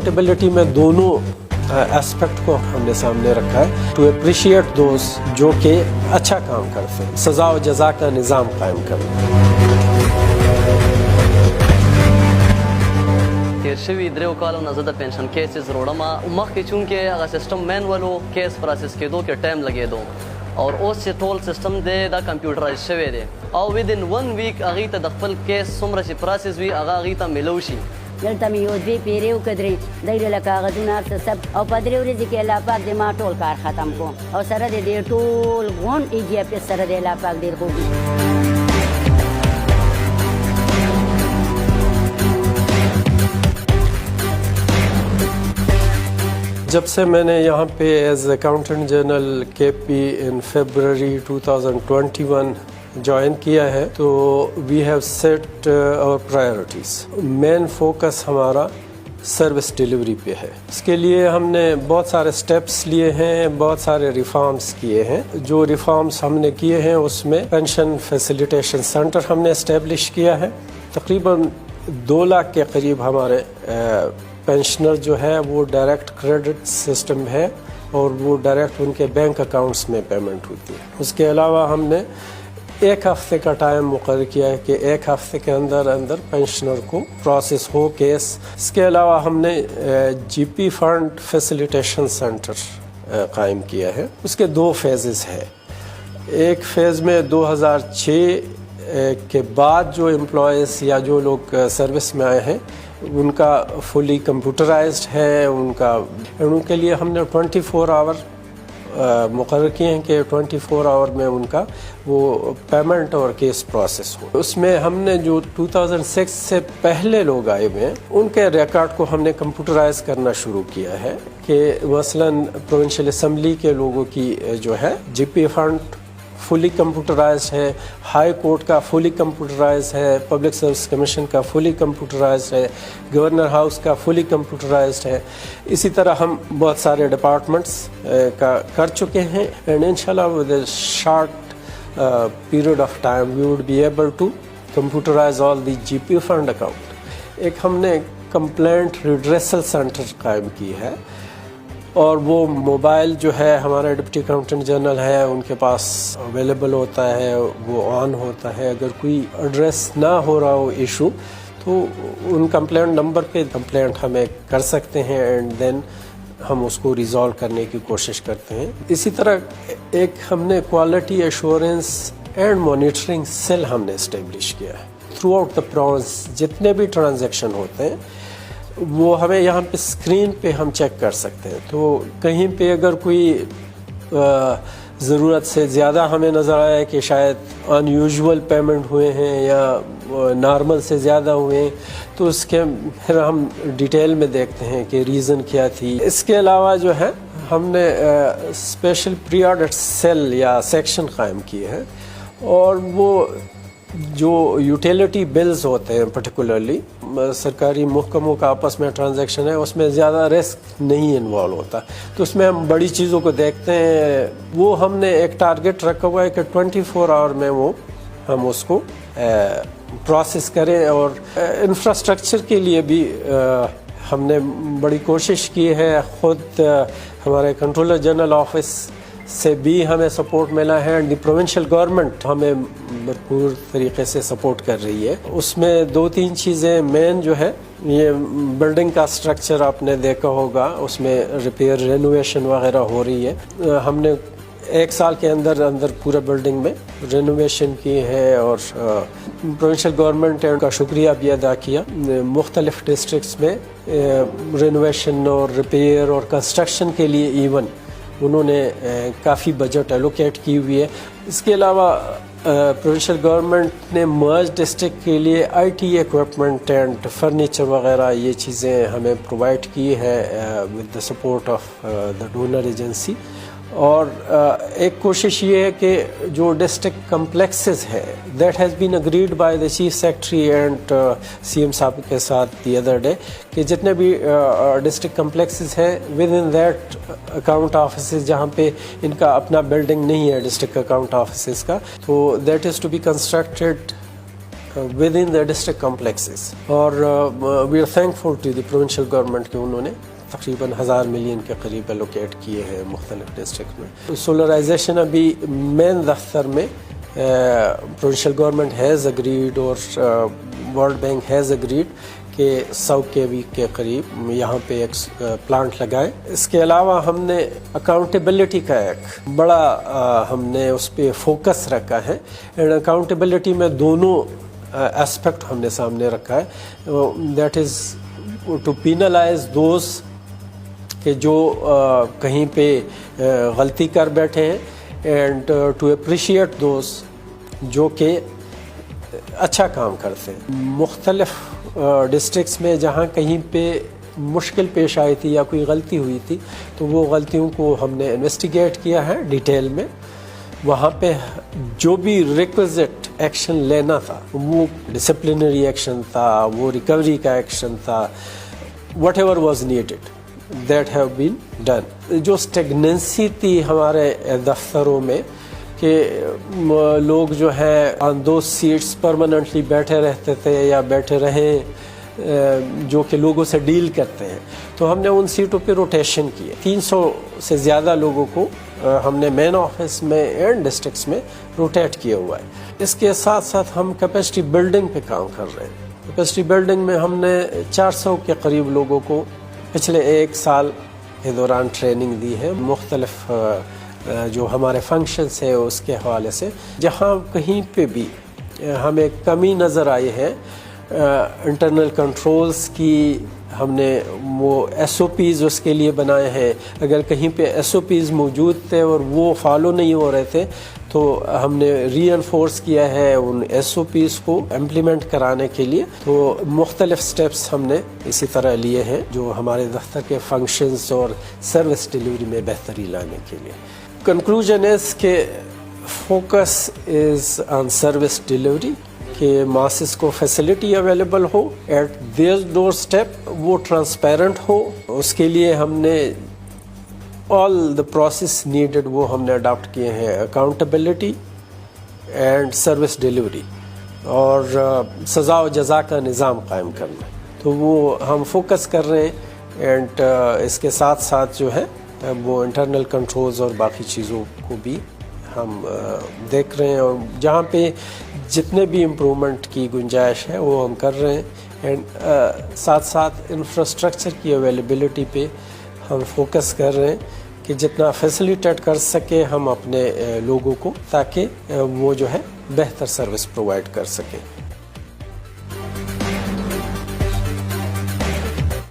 Accountability میں دونوں aspect کو ہم نے سامنے رکھا ہے ٹو اپریشیٹ دوز جو کہ اچھا کام کرتے ہیں، سزا و جزا کا نظام قائم کرنا. تیر شوي 3 کالو نه زه د پنشن کیسز وروړم. مخکې چونکې هغه سسټم مینول و، کیس پروسس کېدو کې ټایم لګېدو، او اوس چې ټول سسټم دی دا کمپیوټرایز شوی دی، او ودین 1 ویک هغې ته د خپل کیس څومره چې پروسس وي هغه هغې ته میلو شي. دلته مې یو 2 پیرې وکړې، دی له کاغذونه هر څه سب، او په 3 ورځې کې الله پاک دې ما ټول کار ختم کړو، او سره د دې ټول غون EGPS سره د الله پاک ډېر خوږي. جب سے میں نے یہاں پہ ایز اکاؤنٹنٹ جنرل KP ان فیبرری 2021 جوائن کیا ہے تو وی ہیو سیٹ اور پرائیورٹیز. مین فوکس ہمارا سروس ڈیلیوری پہ ہے. اس کے لیے ہم نے بہت سارے سٹیپس لیے ہیں، بہت سارے ریفارمز کیے ہیں. جو ریفارمز ہم نے کیے ہیں اس میں پینشن فیسیلیٹیشن سینٹر ہم نے اسٹیبلش کیا ہے. تقریباً 2 لاکھ کے قریب ہمارے پینشنر جو ہے وہ ڈائریکٹ کریڈٹ سسٹم ہے اور وہ ڈائریکٹ ان کے بینک اکاؤنٹس میں پیمنٹ ہوتی ہے. اس کے علاوہ ہم نے 1 ہفتے کا ٹائم مقرر کیا ہے کہ 1 ہفتے کے اندر پینشنر کو پروسیس ہو کیس. اس کے علاوہ ہم نے GP فنڈ فیسیلیٹیشن سینٹر قائم کیا ہے. اس کے 2 فیزز ہیں. ایک فیز میں 2006 کے بعد جو امپلائیز یا جو لوگ سروس میں آئے ہیں ان کا فلی کمپیوٹرائزڈ ہے. ان کے لیے ہم نے 24 آور مقرر کیے ہیں کہ 24 آور میں ان کا وہ پیمنٹ اور کیس پروسیس ہو. اس میں ہم نے جو 2006 سے پہلے لوگ آئے ہوئے ہیں ان کے ریکارڈ کو ہم نے کمپیوٹرائز کرنا شروع کیا ہے کہ مثلاً پروونشل اسمبلی کے لوگوں کی جو ہے GP فنڈ فلی کمپیوٹرائزڈ ہے، ہائی کورٹ کا فلی کمپیوٹرائز ہے، پبلک سروس کمیشن کا فلی کمپیوٹرائزڈ ہے، گورنر ہاؤس کا فلی کمپیوٹرائزڈ ہے. اسی طرح ہم بہت سارے ڈپارٹمنٹس کا کر چکے ہیں. اینڈ انشاءاللہ with a short period of time we would be able to computerize all the GP fund account. ایک ہم نے کمپلینٹ ریڈریسل سینٹر قائم کی ہے اور وہ موبائل جو ہے ہمارا ڈپٹی اکاؤنٹنٹ جنرل ہے ان کے پاس اویلیبل ہوتا ہے، وہ آن ہوتا ہے. اگر کوئی ایڈریس نہ ہو رہا ہو ایشو تو ان کمپلینٹ نمبر پہ کمپلینٹ ہمیں کر سکتے ہیں اینڈ دین ہم اس کو ریزالو کرنے کی کوشش کرتے ہیں. اسی طرح ایک ہم نے quality assurance and monitoring cell ہم نے اسٹیبلش کیا ہے. تھرو آؤٹ دا پروونس جتنے بھی ٹرانزیکشن ہوتے ہیں وہ ہمیں یہاں پہ اسکرین پہ ہم چیک کر سکتے ہیں. تو کہیں پہ اگر کوئی ضرورت سے زیادہ ہمیں نظر آیا کہ شاید ان یوزول پیمنٹ ہوئے ہیں یا نارمل سے زیادہ ہوئے ہیں تو اس کے پھر ہم ڈیٹیل میں دیکھتے ہیں کہ ریزن کیا تھی. اس کے علاوہ جو ہے ہم نے اسپیشل پری آڈٹ سیل یا سیکشن قائم کیے ہیں اور وہ جو یوٹیلیٹی بلز ہوتے ہیں پرٹیکولرلی سرکاری محکموں کا آپس میں ٹرانزیکشن ہے اس میں زیادہ رسک نہیں انوالو ہوتا تو اس میں ہم بڑی چیزوں کو دیکھتے ہیں. وہ ہم نے ایک ٹارگٹ رکھا ہوا ہے کہ 24 آور میں وہ ہم اس کو پروسیس کریں. اور انفراسٹرکچر کے لیے بھی ہم نے بڑی کوشش کی ہے. خود ہمارے کنٹرولر جنرل آفس سے بھی ہمیں سپورٹ ملا ہے اینڈ دی پروونشل گورنمنٹ ہمیں بھرپور طریقے سے سپورٹ کر رہی ہے. اس میں 2-3 چیزیں مین جو ہے یہ بلڈنگ کا سٹرکچر آپ نے دیکھا ہوگا اس میں ریپیئر رینوویشن وغیرہ ہو رہی ہے. ہم نے 1 سال کے اندر پورا بلڈنگ میں رینوویشن کی ہے اور پروونشل گورنمنٹ کا شکریہ بھی ادا کیا. مختلف ڈسٹرکٹس میں رینوویشن اور ریپیئر اور کنسٹرکشن کے لیے ایون انہوں نے کافی بجٹ ایلوکیٹ کی ہوئی ہے. اس کے علاوہ پروونشل گورنمنٹ نے مرج ڈسٹرکٹ کے لیے IT ایکوپمنٹ اینڈ فرنیچر وغیرہ یہ چیزیں ہمیں پرووائڈ کی ہے with the support of the donor agency. اور ایک کوشش یہ ہے کہ جو ڈسٹرکٹ کمپلیکسز ہے that has been agreed by the chief secretary and CM صاحب کے ساتھ دی ادر ڈے کہ جتنے بھی ڈسٹرکٹ کمپلیکسز ہیں with in that account offices جہاں پہ ان کا اپنا بلڈنگ نہیں ہے ڈسٹرکٹ اکاؤنٹ آفیسز کا تو that is to be constructed within the district complexes. اور we are thankful to the provincial government کہ انہوں نے تقریباً 1000 ملین کے قریب الوکیٹ کیے ہیں مختلف ڈسٹرکٹ میں. سولرائزیشن ابھی مین دفتر میں provincial government has agreed اور World Bank has agreed کہ 100 kV کے قریب یہاں پہ ایک پلانٹ لگائے. اس کے علاوہ ہم نے اکاؤنٹیبلٹی کا ایک بڑا ہم نے اس پہ فوکس رکھا ہے. اینڈ اکاؤنٹیبلٹی میں دونوں اسپیکٹ ہم نے سامنے رکھا ہے. That is to penalize those کہ جو کہیں پہ غلطی کر بیٹھے ہیں اینڈ ٹو اپریشیٹ دوز جو کہ اچھا کام کرتے ہیں. مختلف ڈسٹرکٹس میں جہاں کہیں پہ مشکل پیش آئی تھی یا کوئی غلطی ہوئی تھی تو وہ غلطیوں کو ہم نے انویسٹیگیٹ کیا ہے ڈیٹیل میں. وہاں پہ جو بھی ریکوزٹ ایکشن لینا تھا وہ ڈسپلنری ایکشن تھا, وہ ریکوری کا ایکشن تھا, what ever was needed that have been done. جو اسٹیگننسی تھی ہمارے دفتروں میں کہ لوگ جو ہے آن دو سیٹس پرماننٹلی بیٹھے رہتے تھے یا بیٹھے رہیں جو کہ لوگوں سے ڈیل کرتے ہیں, تو ہم نے ان سیٹوں پہ روٹیشن کیے. 300 سے زیادہ لوگوں کو ہم نے مین آفس میں اینڈ ڈسٹرکٹس میں روٹیٹ کیا ہوا ہے. اس کے ساتھ ساتھ ہم کیپیسٹی بلڈنگ پہ کام کر رہے ہیں. کیپیسٹی بلڈنگ میں ہم نے 400 کے قریب لوگوں کو پچھلے 1 سال کے دوران ٹریننگ دی ہے. مختلف جو ہمارے فنکشنز ہیں اس کے حوالے سے جہاں کہیں پہ بھی ہمیں کمی نظر آئی ہے انٹرنل کنٹرولز کی, ہم نے وہ ایس او پیز اس کے لیے بنائے ہیں. اگر کہیں پہ ایس او پیز موجود تھے اور وہ فالو نہیں ہو رہے تھے تو ہم نے ری انفورس کیا ہے ان ایس او پیز کو امپلیمنٹ کرانے کے لیے. تو مختلف سٹیپس ہم نے اسی طرح لیے ہیں جو ہمارے دفتر کے فنکشنز اور سروس ڈیلیوری میں بہتری لانے کے لیے. کنکلوژن از کہ focus is on service delivery کہ ماسز کو فیسلٹی اویلیبل ہو ایٹ دیئر ڈور اسٹیپ, وہ ٹرانسپیرنٹ ہو. اس کے لیے ہم نے آل دا پروسیس نیڈڈ وہ ہم نے اڈاپٹ کیے ہیں, اکاؤنٹیبلٹی اینڈ سروس ڈیلیوری اور سزا و جزا کا نظام قائم کرنا. تو وہ ہم فوکس کر رہے ہیں اینڈ اس کے ساتھ ساتھ جو ہے وہ انٹرنل کنٹرولز اور باقی چیزوں کو بھی ہم دیکھ رہے ہیں اور جہاں پہ جتنے بھی امپرومنٹ کی گنجائش ہے وہ ہم کر رہے ہیں. اینڈ ساتھ ساتھ انفراسٹرکچر کی اویلیبلٹی پہ ہم فوکس کر رہے ہیں کہ جتنا فیسیلیٹیٹ کر سکے ہم اپنے لوگوں کو تاکہ وہ جو ہے بہتر سروس پرووائڈ کر سکیں.